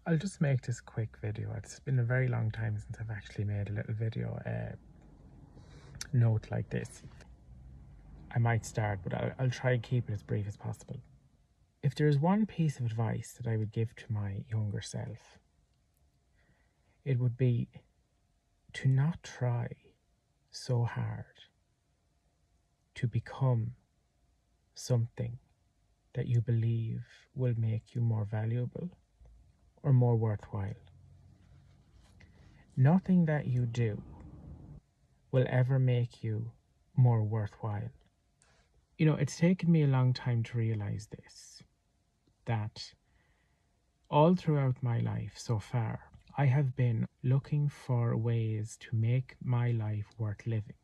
I'll just make this quick video. It's been a very long time since I've actually made a little video note like this. I might start, but I'll try and keep it as brief as possible. If there's one piece of advice that I would give to my younger self, it would be to not try so hard to become something that you believe will make you more valuable or more worthwhile. Nothing that you do will ever make you more worthwhile. You know, it's taken me a long time to realize this, that all throughout my life so far, I have been looking for ways to make my life worth living.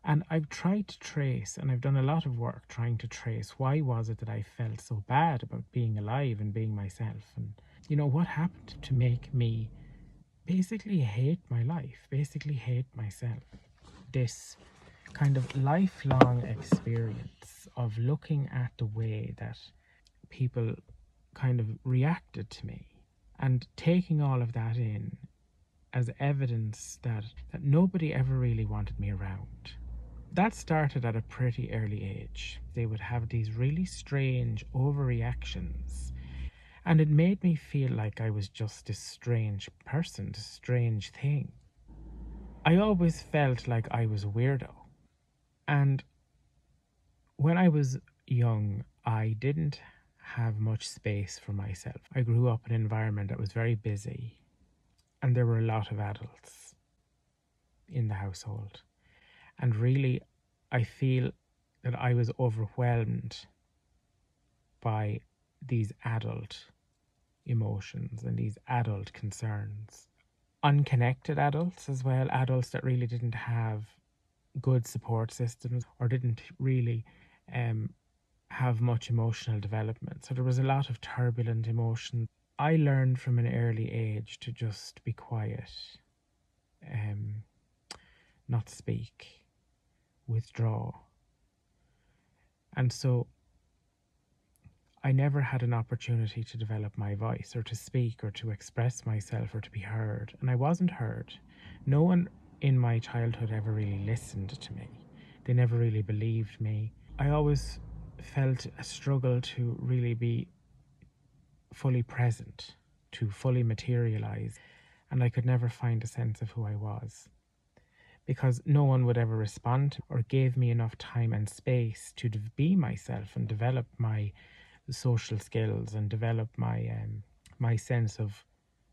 And I've tried to trace, and I've done a lot of work trying to trace, why was it that I felt so bad about being alive and being myself? And, you know, what happened to make me basically hate my life, basically hate myself? This kind of lifelong experience of looking at the way that people kind of reacted to me and taking all of that in as evidence that nobody ever really wanted me around. That started at a pretty early age. They would have these really strange overreactions, and it made me feel like I was just this strange person, this strange thing. I always felt like I was a weirdo. And when I was young, I didn't have much space for myself. I grew up in an environment that was very busy, and there were a lot of adults in the household. And really, I feel that I was overwhelmed by these adult emotions and these adult concerns. Unconnected adults as well, adults that really didn't have good support systems or didn't really have much emotional development. So there was a lot of turbulent emotion. I learned from an early age to just be quiet, not speak, withdraw. And so I never had an opportunity to develop my voice or to speak or to express myself or to be heard. And I wasn't heard. No one in my childhood ever really listened to me. They never really believed me. I always felt a struggle to really be fully present, to fully materialize. And I could never find a sense of who I was, because no one would ever respond or gave me enough time and space to be myself and develop my social skills and develop my sense of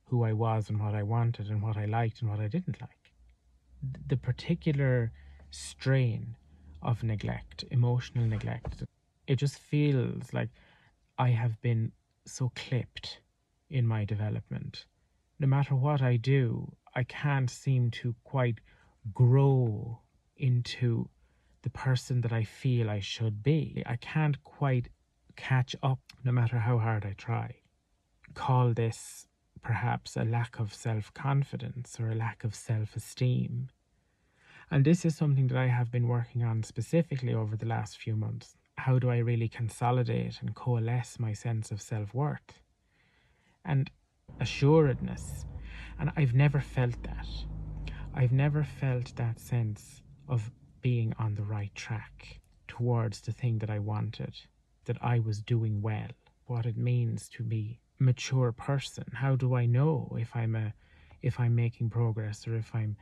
who I was and what I wanted and what I liked and what I didn't like. The particular strain of neglect, emotional neglect, it just feels like I have been so clipped in my development. No matter what I do, I can't seem to quite grow into the person that I feel I should be. I can't quite catch up no matter how hard I try. Call this perhaps a lack of self-confidence or a lack of self-esteem. And this is something that I have been working on specifically over the last few months. How do I really consolidate and coalesce my sense of self-worth and assuredness? And I've never felt that. I've never felt that sense of being on the right track towards the thing that I wanted, that I was doing well, what it means to be a mature person. How do I know if I'm making progress or if I'm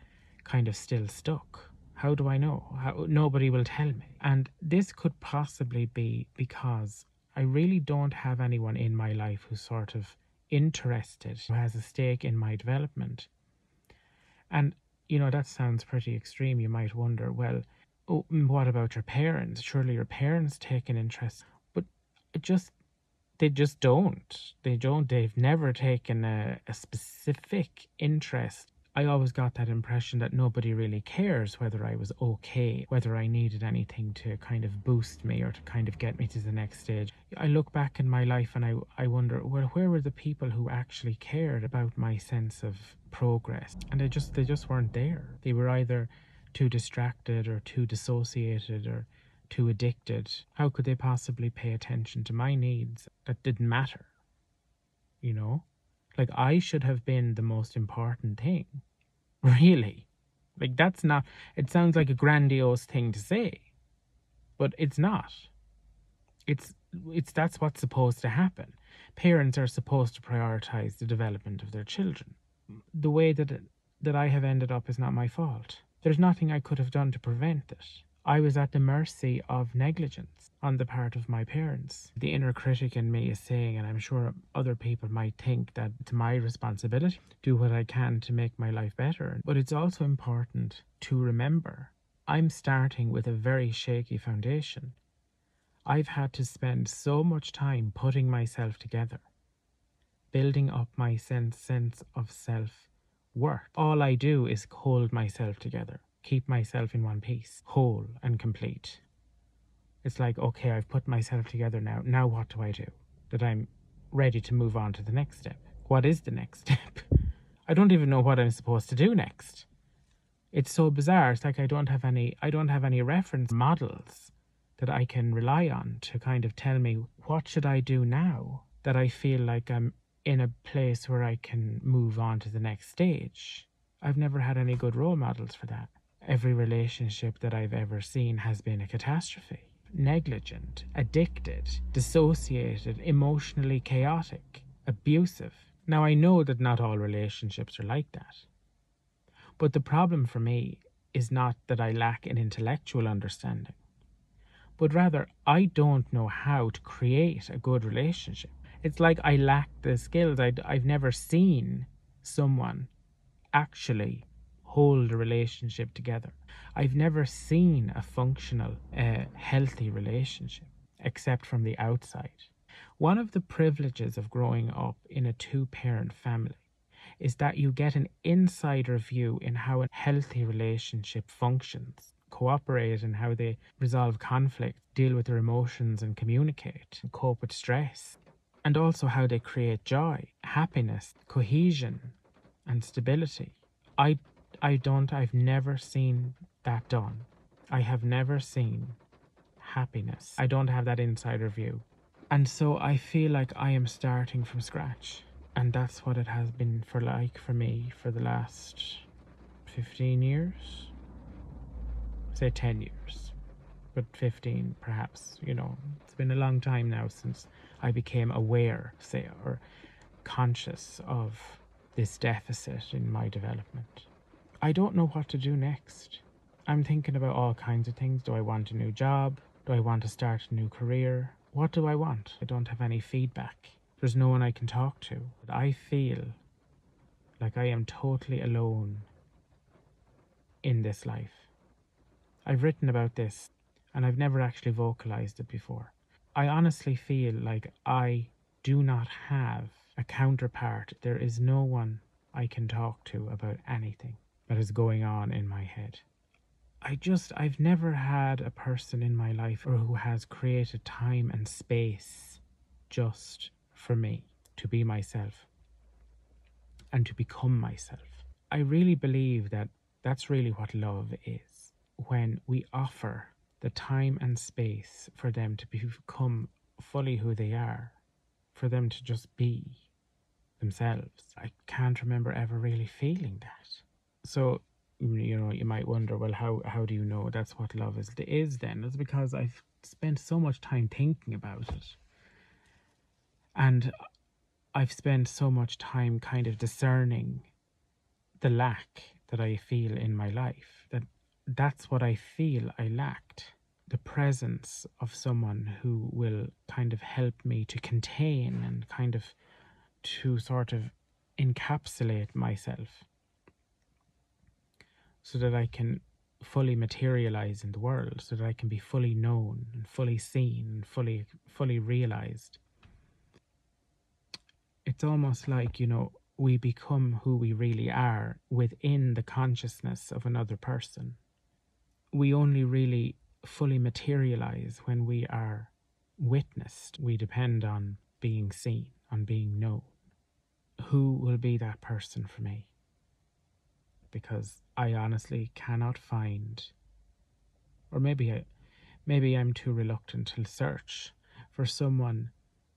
kind of still stuck? How do I know? Nobody will tell me. And this could possibly be because I really don't have anyone in my life who's sort of interested, who has a stake in my development. And, you know, that sounds pretty extreme. You might wonder, well, what about your parents? Surely your parents take an interest. But they just don't. They've never taken a specific interest. I always got that impression that nobody really cares whether I was okay, whether I needed anything to kind of boost me or to kind of get me to the next stage. I look back in my life and I wonder, well, where were the people who actually cared about my sense of progress? And they just weren't there. They were either too distracted or too dissociated or too addicted. How could they possibly pay attention to my needs that didn't matter? You know? Like, I should have been the most important thing. Really. Like, that's not, it sounds like a grandiose thing to say, but it's not. It's that's what's supposed to happen. Parents are supposed to prioritize the development of their children. The way that I have ended up is not my fault. There's nothing I could have done to prevent it. I was at the mercy of negligence on the part of my parents. The inner critic in me is saying, and I'm sure other people might think, that it's my responsibility to do what I can to make my life better. But it's also important to remember I'm starting with a very shaky foundation. I've had to spend so much time putting myself together, building up my sense of self-worth. All I do is hold myself together, keep myself in one piece, whole and complete. It's like, okay, I've put myself together now. Now what do I do? That I'm ready to move on to the next step. What is the next step? I don't even know what I'm supposed to do next. It's so bizarre. It's like I don't have any reference models that I can rely on to kind of tell me what should I do now that I feel like I'm in a place where I can move on to the next stage. I've never had any good role models for that. Every relationship that I've ever seen has been a catastrophe. Negligent, addicted, dissociated, emotionally chaotic, abusive. Now, I know that not all relationships are like that. But the problem for me is not that I lack an intellectual understanding, but rather I don't know how to create a good relationship. It's like I lack the skills. I've never seen someone actually hold a relationship together. I've never seen a functional, healthy relationship, except from the outside. One of the privileges of growing up in a two-parent family is that you get an insider view in how a healthy relationship functions, cooperate in how they resolve conflict, deal with their emotions and communicate, and cope with stress, and also how they create joy, happiness, cohesion, and stability. I've never seen that done. I have never seen happiness. I don't have that insider view. And so I feel like I am starting from scratch. And that's what it has been for me for the last 15 years. Say 10 years. But 15 perhaps, It's been a long time now since I became aware, say, or conscious of this deficit in my development. I don't know what to do next. I'm thinking about all kinds of things. Do I want a new job? Do I want to start a new career? What do I want? I don't have any feedback. There's no one I can talk to. I feel like I am totally alone in this life. I've written about this and I've never actually vocalized it before. I honestly feel like I do not have a counterpart. There is no one I can talk to about anything that is going on in my head. I've never had a person in my life or who has created time and space just for me to be myself and to become myself. I really believe that that's really what love is. When we offer the time and space for them to become fully who they are, for them to just be themselves. I can't remember ever really feeling that. So, you might wonder, well, how do you know that's what love is then? It's because I've spent so much time thinking about it. And I've spent so much time kind of discerning the lack that I feel in my life, that's what I feel I lacked. The presence of someone who will kind of help me to contain and kind of to sort of encapsulate myself so that I can fully materialize in the world, so that I can be fully known and fully seen and fully realized. It's almost like, we become who we really are within the consciousness of another person. We only really fully materialize when we are witnessed. We depend on being seen, on being known. Who will be that person for me? Because I honestly cannot find, or maybe I'm too reluctant to search for someone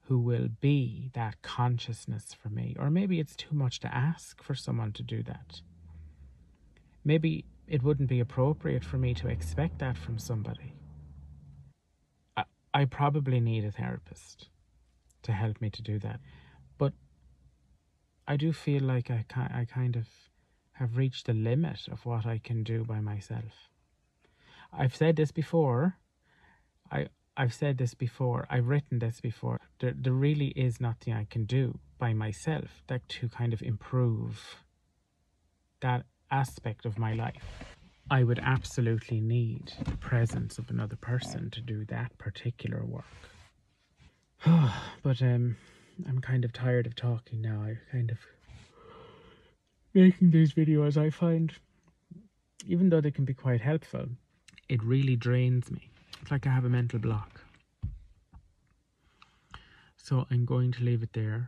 who will be that consciousness for me. Or maybe it's too much to ask for someone to do that. Maybe it wouldn't be appropriate for me to expect that from somebody. I probably need a therapist to help me to do that. But I do feel like I kind of have reached the limit of what I can do by myself. I've said this before. I've said this before. I've written this before. There really is nothing I can do by myself that to kind of improve that aspect of my life. I would absolutely need the presence of another person to do that particular work. But I'm kind of tired of talking now. I kind of making these videos, I find, even though they can be quite helpful, it really drains me. It's like I have a mental block. So I'm going to leave it there.